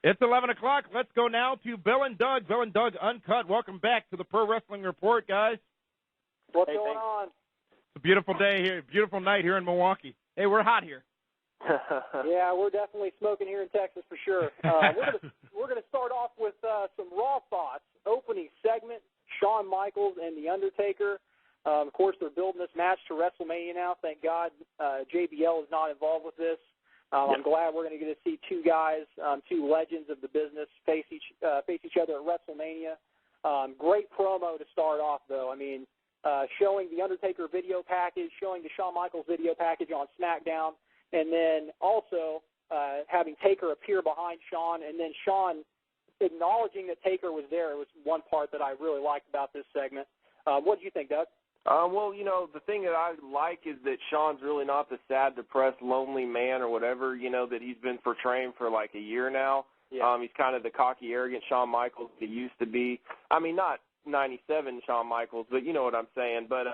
It's 11 o'clock. Let's go now to Bill and Doug. Bill and Doug Uncut. Welcome back to the Pro Wrestling Report, guys. What's going on? It's a beautiful day here, beautiful night here in Milwaukee. Hey, we're hot here. Yeah, we're definitely smoking here in Texas for sure. We're gonna start off with some Raw thoughts. Opening segment: Shawn Michaels and The Undertaker. Of course, they're building this match to WrestleMania now. Thank God JBL is not involved with this. I'm glad we're going to get to see two guys, two legends of the business, face each other at WrestleMania. Great promo to start off, though. I mean, showing the Undertaker video package, showing the Shawn Michaels video package on SmackDown, and then also having Taker appear behind Shawn, and then Shawn acknowledging that Taker was there. It was one part that I really liked about this segment. What do you think, Doug? Well, you know, the thing that I like is that Shawn's really not the sad, depressed, lonely man or whatever, you know, that he's been portraying for like a year now. Yeah. He's kind of the cocky, arrogant Shawn Michaels he used to be. I mean, not 97 Shawn Michaels, but you know what I'm saying. But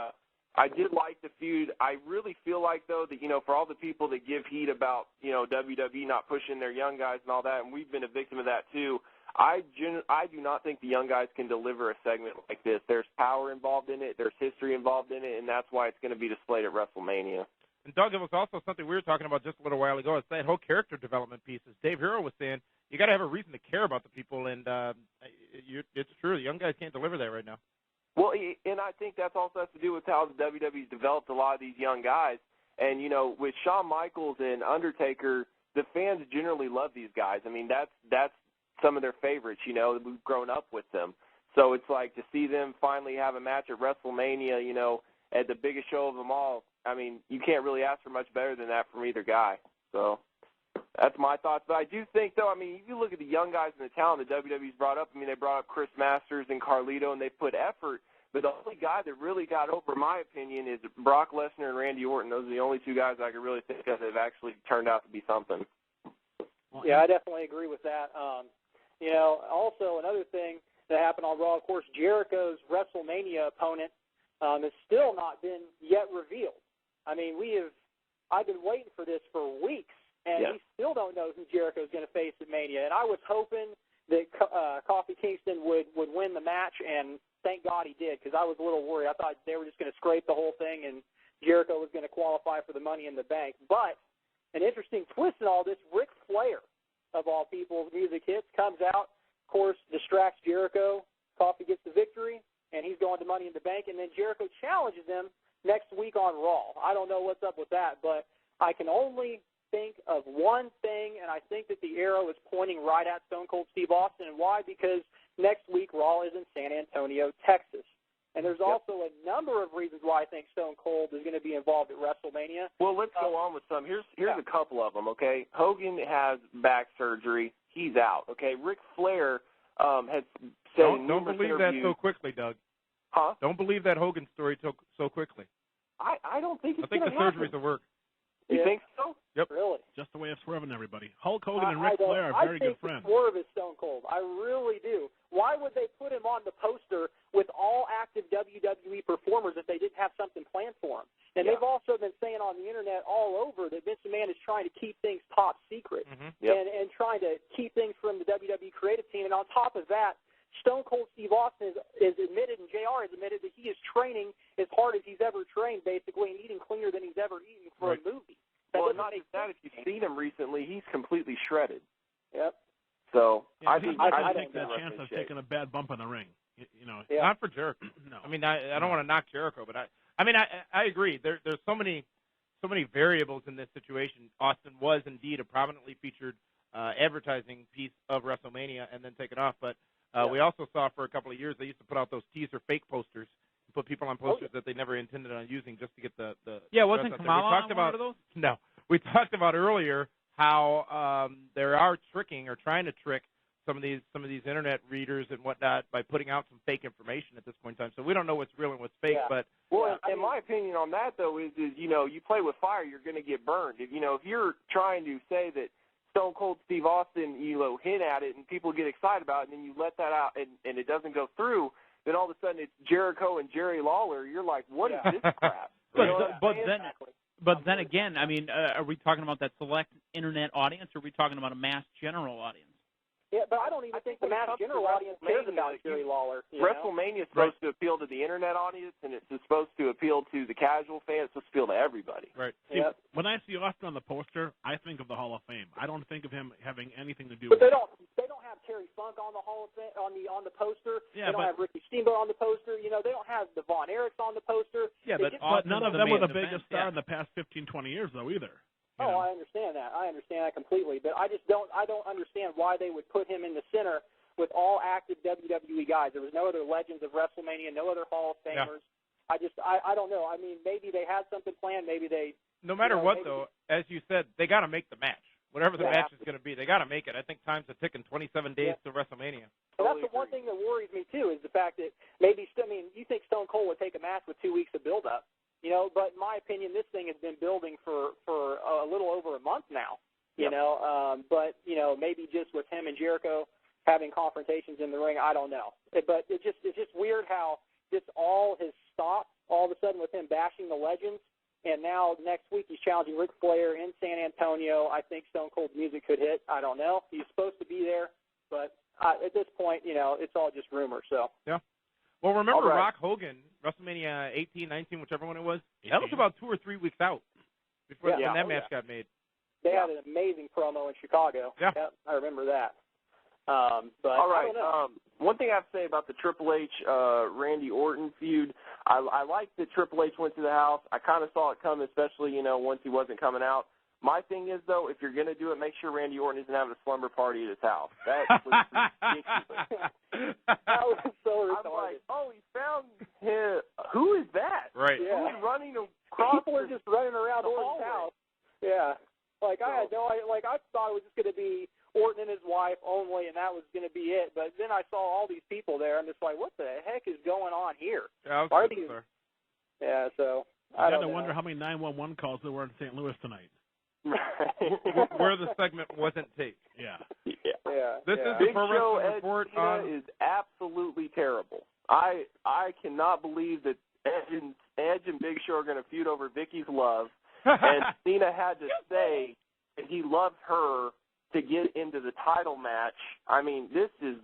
I did like the feud. I really feel like, though, that, you know, for all the people that give heat about, you know, WWE not pushing their young guys and all that, and we've been a victim of that too, I do not think the young guys can deliver a segment like this. There's power involved in it. There's history involved in it, and that's why it's going to be displayed at WrestleMania. And, Doug, it was also something we were talking about just a little while ago. It's that whole character development piece. As Dave Hero was saying, you got to have a reason to care about the people, and it's true. The young guys can't deliver that right now. Well, and I think that also has to do with how the WWE's developed a lot of these young guys. And, you know, with Shawn Michaels and Undertaker, the fans generally love these guys. I mean, that's some of their favorites, you know. We've grown up with them. So it's like to see them finally have a match at WrestleMania, you know, at the biggest show of them all. I mean, you can't really ask for much better than that from either guy. So that's my thoughts. But I do think, though, I mean, if you look at the young guys and the talent the WWE's brought up, I mean, they brought up Chris Masters and Carlito, and they put effort. But the only guy that really got over, in my opinion, is Brock Lesnar and Randy Orton. Those are the only two guys I could really think of that have actually turned out to be something. Yeah, I definitely agree with that. You know, also another thing that happened on Raw, of course, Jericho's WrestleMania opponent has still not been yet revealed. I mean, I've been waiting for this for weeks, and we still don't know who Jericho's going to face at Mania. And I was hoping that Kofi Kingston would win the match, and thank God he did, because I was a little worried. I thought they were just going to scrape the whole thing, and Jericho was going to qualify for the Money in the Bank. But an interesting twist in all this, Ric Flair, of all people, music hits, comes out, of course, distracts Jericho. Kofi gets the victory, and he's going to Money in the Bank. And then Jericho challenges him next week on Raw. I don't know what's up with that, but I can only think of one thing, and I think that the arrow is pointing right at Stone Cold Steve Austin. And why? Because next week Raw is in San Antonio, Texas. And there's also a number of reasons why I think Stone Cold is going to be involved at WrestleMania. Well, let's go on with some. Here's a couple of them, okay? Hogan has back surgery. He's out, okay? Ric Flair has said in Don't numerous believe interviews. that so quickly, Doug. Huh? Don't believe that Hogan story so quickly. I don't think it's I think the surgery's a work. You think so? Yep. Really? Just a way of swerving everybody. Hulk Hogan and Ric Flair are very good friends. I think Swerve is Stone Cold. I really do. Why would they put him on the poster with all active WWE performers if they didn't have something planned for him? And they've also been saying on the Internet all over that Vince McMahon is trying to keep things top secret and trying to keep things from the WWE creative team. And on top of that, Stone Cold Steve Austin is admitted, and JR has admitted, that he is training as hard as he's ever trained, basically, and eating cleaner than he's ever eaten for a movie. Well, not even that. If you've seen him recently, he's completely shredded. Yep. So I think take that chance of taking a bad bump in the ring. You know, not for Jericho. No. I mean, I don't want to knock Jericho, but I agree. There's so many variables in this situation. Austin was indeed a prominently featured advertising piece of WrestleMania and then taken off, but we also saw for a couple of years they used to put out those teaser fake posters. Put people on posters that they never intended on using just to get the wasn't Kamala on one of those? No. We talked about earlier how there are tricking or trying to trick some of these internet readers and whatnot by putting out some fake information at this point in time. So we don't know what's real and what's fake. But in my opinion on that, though, is you know, you play with fire, you're going to get burned. If you're trying to say that Stone Cold Steve Austin, hint at it and people get excited about it, and then you let that out and it doesn't go through, then all of a sudden it's Jericho and Jerry Lawler. You're like, what is this crap? But then again, I mean, are we talking about that select internet audience, or are we talking about a mass general audience? Yeah, but I don't even think the mass general audience cares about Jerry Lawler. WrestleMania is supposed to appeal to the internet audience, and it's supposed to appeal to the casual fan. It's supposed to appeal to everybody. Right. See, when I see Austin on the poster, I think of the Hall of Fame. I don't think of him having anything to do with it. But they don't have Terry Funk on the Hall of Fame on the poster. Yeah, they don't have Ricky Steamboat on the poster. They don't have the Von Erichs on the poster. Yeah, but none of them were the biggest star in the past 15, 20 years, though, either. I understand that. I understand that completely. But I don't understand why they would put him in the center with all active WWE guys. There was no other legends of WrestleMania, no other Hall of Famers. Yeah. I don't know. I mean, maybe they had something planned. Maybe they. No matter what, though, as you said, they got to make the match. Whatever the match is going to be, they got to make it. I think time's a ticking. 27 days to WrestleMania. And that's the one thing that worries me too is the fact that maybe you think Stone Cold would take a match with 2 weeks of build up. But in my opinion, this thing has been building for a little over a month now. But maybe just with him and Jericho having confrontations in the ring, I don't know. But it's just weird how this all has stopped all of a sudden with him bashing the legends, and now next week he's challenging Ric Flair in San Antonio. I think Stone Cold's music could hit. I don't know. He's supposed to be there, but at this point, it's all just rumor. So yeah. Well, remember Rock Hogan, WrestleMania 18, 19, whichever one it was? 18. That was about 2 or 3 weeks out before when that match got made. They had an amazing promo in Chicago. Yeah. I remember that. But all right. I don't know. One thing I have to say about the Triple H Randy Orton feud, I like that Triple H went to the house. I kind of saw it come, especially once he wasn't coming out. My thing is, though, if you're going to do it, make sure Randy Orton isn't having a slumber party at his house. That was ridiculous. That was so retarded. I'm like, he found him. Who is that? Right. Yeah. Who's running across People are just running around Orton's house. Yeah. I had no idea. I thought it was just going to be Orton and his wife only, and that was going to be it. But then I saw all these people there. I'm just like, what the heck is going on here? Yeah, Yeah, so I don't know. wonder how many 911 calls there were in St. Louis tonight. Where the segment wasn't taped. Yeah. This is the Big Pro Show Wrestling Report is absolutely terrible. I cannot believe that Edge and Big Show are going to feud over Vicky's love, and Cena had to say that he loves her to get into the title match. I mean, this is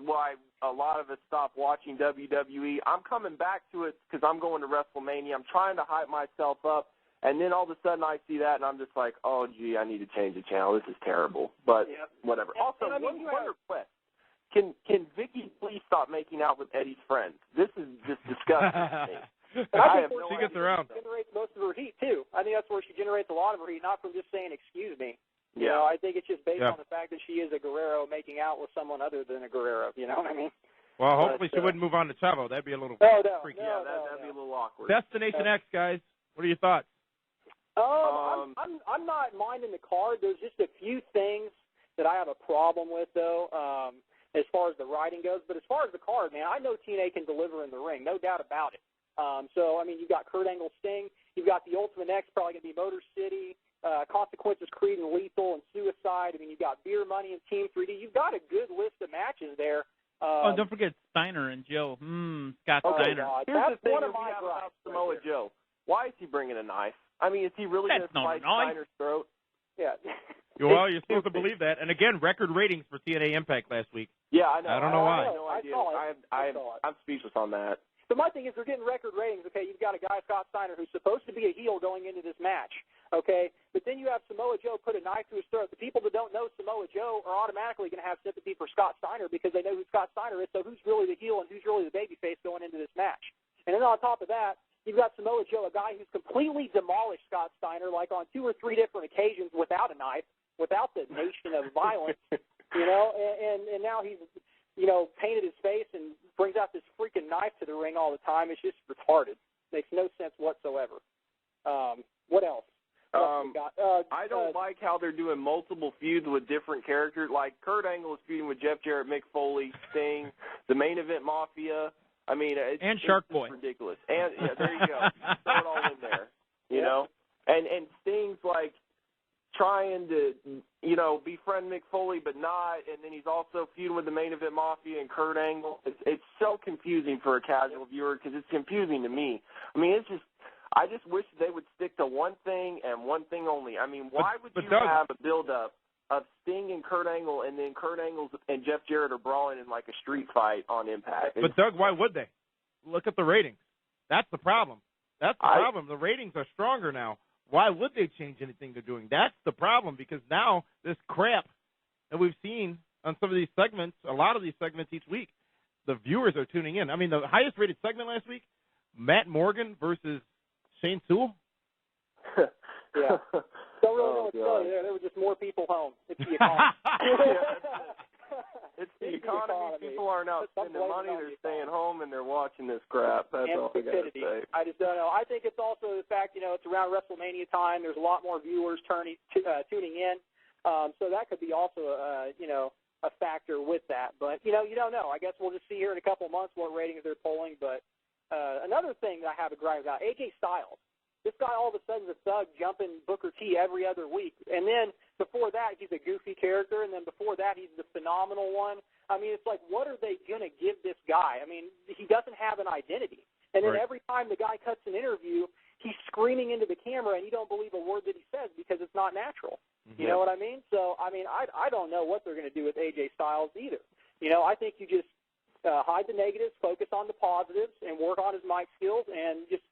why a lot of us stopped watching WWE. I'm coming back to it because I'm going to WrestleMania. I'm trying to hype myself up. And then all of a sudden I see that, and I'm just like, oh, gee, I need to change the channel. This is terrible. But whatever. Also, one request. Can Vicky please stop making out with Eddie's friends? This is just disgusting to me. I think she gets around. She generates most of her heat, too. I think that's where she generates a lot of her heat, not from just saying, excuse me. Yeah. I think it's just based on the fact that she is a Guerrero making out with someone other than a Guerrero. You know what I mean? Well, hopefully she wouldn't move on to Chavo. That'd be a little freaky. That'd be a little awkward. Destination X, guys. What are your thoughts? I'm not minding the card. There's just a few things that I have a problem with, though, as far as the writing goes. But as far as the card, man, I know TNA can deliver in the ring, no doubt about it. You've got Kurt Angle Sting. You've got the Ultimate X, probably going to be Motor City, Consequences, Creed and Lethal, and Suicide. I mean, you've got Beer Money and Team 3D. You've got a good list of matches there. Don't forget Steiner and Joe. Scott Steiner. God. Here's That's the thing one of that we my have gripes. about Samoa Joe. Why is he bringing a knife? I mean, is he really going to slice Steiner's throat? Yeah. Well, you're supposed to believe that. And again, record ratings for TNA Impact last week. Yeah, I know. I don't know why. I have no idea. I'm speechless on that. So my thing is they're getting record ratings. Okay, you've got a guy, Scott Steiner, who's supposed to be a heel going into this match. Okay, but then you have Samoa Joe put a knife to his throat. The people that don't know Samoa Joe are automatically going to have sympathy for Scott Steiner because they know who Scott Steiner is. So who's really the heel and who's really the babyface going into this match? And then on top of that, you've got Samoa Joe, a guy who's completely demolished Scott Steiner, like on 2 or 3 different occasions without a knife, without the nation of violence, and now he's, painted his face and brings out this freaking knife to the ring all the time. It's just retarded. Makes no sense whatsoever. What else? I don't like how they're doing multiple feuds with different characters. Like Kurt Angle is feuding with Jeff Jarrett, Mick Foley, Sting, the Main Event Mafia. I mean, it's Shark Boy. Ridiculous. And there you go. Throw it all in there. You know, and Sting's like trying to befriend Mick Foley, but not. And then he's also feuding with the Main Event Mafia and Kurt Angle. It's so confusing for a casual viewer because it's confusing to me. I mean, I just wish they would stick to one thing and one thing only. I mean, why would you have a build-up of Sting and Kurt Angle, and then Kurt Angle and Jeff Jarrett are brawling in like a street fight on Impact. But, Doug, why would they? Look at the ratings. That's the problem. That's the problem. The ratings are stronger now. Why would they change anything they're doing? That's the problem, because now this crap that we've seen on some of these segments, a lot of these segments each week, the viewers are tuning in. I mean, the highest-rated segment last week, Matt Morgan versus Shane Sewell. Yeah. Don't really know what to tell you there. There were just more people home. It's the economy. It's the economy. People aren't out spending money. They're staying home, and they're watching this crap. That's all I got to say. I just don't know. I think it's also the fact, it's around WrestleMania time. There's a lot more viewers tuning in. So that could be also, a factor with that. But, you don't know. I guess we'll just see here in a couple of months what ratings they're pulling. But another thing that I have a gripe about, AJ Styles. This guy all of a sudden is a thug jumping Booker T every other week. And then before that, he's a goofy character. And then before that, he's the phenomenal one. I mean, it's like, what are they going to give this guy? I mean, he doesn't have an identity. And then every time the guy cuts an interview, he's screaming into the camera, and you don't believe a word that he says because it's not natural. You know what I mean? So, I mean, I don't know what they're going to do with AJ Styles either. I think you just hide the negatives, focus on the positives, and work on his mic skills, and just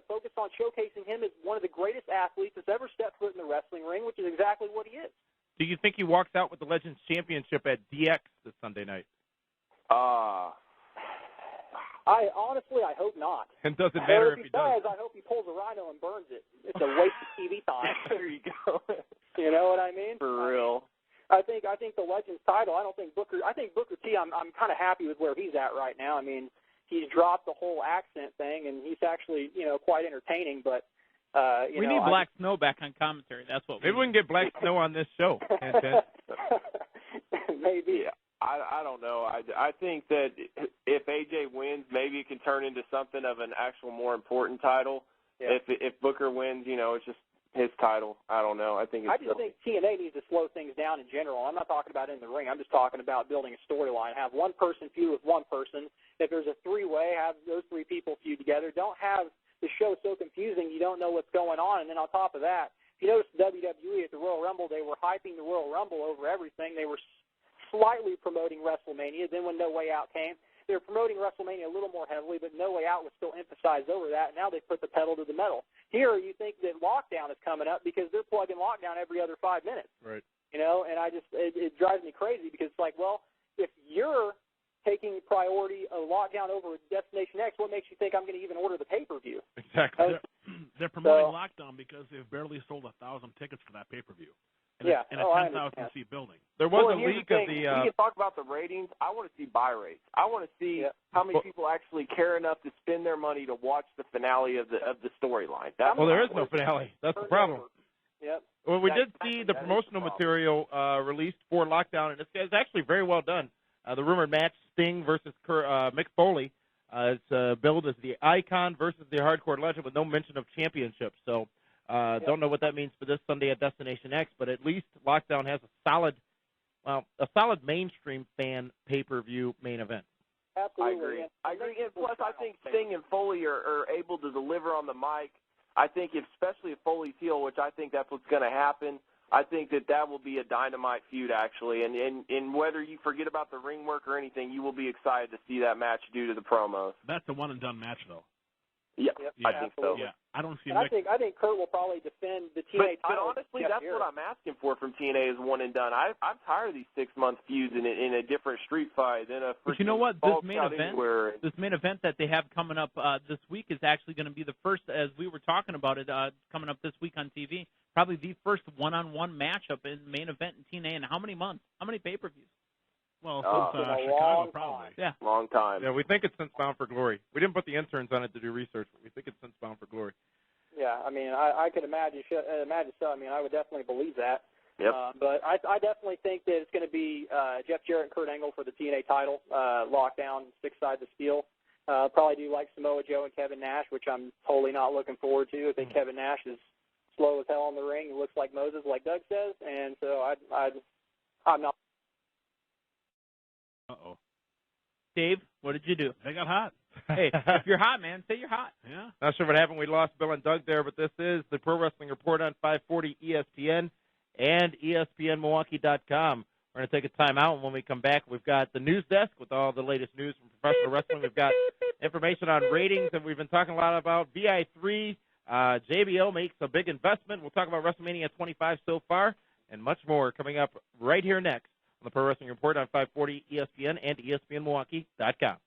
focus on showcasing him as one of the greatest athletes that's ever stepped foot in the wrestling ring, which is exactly what he is. Do you think he walks out with the Legends Championship at DX this Sunday night? I hope not. And doesn't matter if he does. I hope he pulls a rhino and burns it. It's a waste of TV time. There you go. You know what I mean? For real. I think the Legends title. I think Booker T. I'm kind of happy with where he's at right now. I mean, he's dropped the whole accent thing, and he's actually quite entertaining. But we need Black Snow back on commentary. That's what. Maybe we can get Black Snow on this show. Maybe. Yeah. I don't know. I think that if AJ wins, maybe it can turn into something of an actual more important title. Yeah. If Booker wins, it's just his title. I don't know. I just think TNA needs to slow things down in general. I'm not talking about in the ring. I'm just talking about building a storyline. Have one person feud with one person. If there's a three-way, have those three people feud together. Don't have the show so confusing you don't know what's going on. And then on top of that, if you notice WWE at the Royal Rumble, they were hyping the Royal Rumble over everything. They were slightly promoting WrestleMania. Then when No Way Out came, they were promoting WrestleMania a little more heavily, but No Way Out was still emphasized over that. Now they put the pedal to the metal. Here, you think that Lockdown is coming up because they're plugging Lockdown every other 5 minutes. Right. And it drives me crazy because it's like, well, if you're taking priority of Lockdown over Destination X, what makes you think I'm going to even order the pay-per-view? Exactly. They're promoting Lockdown because they've barely sold 1,000 tickets for that pay-per-view. In a 10,000-seat building. There was a leak of the. We can talk about the ratings. I want to see buy rates. I want to see how many people actually care enough to spend their money to watch the finale of the storyline. There is no finale. That's the problem. Yep. Well, we did see the promotional material released for Lockdown, and it's actually very well done. The rumored match, Sting versus Mick Foley, is billed as the Icon versus the Hardcore Legend with no mention of championship. So. Don't know what that means for this Sunday at Destination X, but at least Lockdown has a solid mainstream fan pay-per-view main event. Absolutely. I agree. And plus, I think Sting and Foley are able to deliver on the mic. I think especially if Foley's heel, which I think that's what's going to happen, I think that will be a dynamite feud, actually. And whether you forget about the ring work or anything, you will be excited to see that match due to the promos. That's a one-and-done match, though. Yeah, I think so. Yeah, I don't see. I think Kurt will probably defend the TNA title. But honestly, that's what I'm asking for from TNA is one and done. I'm tired of these 6-month feuds in a different street fight than a. But you know what? This main event that they have coming up this week is actually going to be the first, as we were talking about it, coming up this week on TV. Probably the first one-on-one matchup in main event in TNA in how many months? How many pay-per-views? Well, since Chicago, probably. Yeah. Long time. Yeah, we think it's since Bound for Glory. We didn't put the interns on it to do research, but we think it's since Bound for Glory. Yeah, I mean, I could imagine so. I mean, I would definitely believe that. Yep. But I definitely think that it's going to be Jeff Jarrett and Kurt Angle for the TNA title, Lockdown, 6 sides of steel. Probably do like Samoa Joe and Kevin Nash, which I'm totally not looking forward to. I think Kevin Nash is slow as hell in the ring. He looks like Moses, like Doug says, and so I'm not. Uh-oh. Dave, what did you do? They got hot. Hey, if you're hot, man, say you're hot. Yeah. Not sure what happened. We lost Bill and Doug there, but this is the Pro Wrestling Report on 540 ESPN. and ESPNMilwaukee.com. We're going to take a time out, and when we come back, we've got the news desk with all the latest news from professional wrestling. We've got information on ratings, and we've been talking a lot about VI3. JBL makes a big investment. We'll talk about WrestleMania 25 so far, and much more coming up right here next on the Pro Wrestling Report on 540 ESPN and ESPNMilwaukee.com.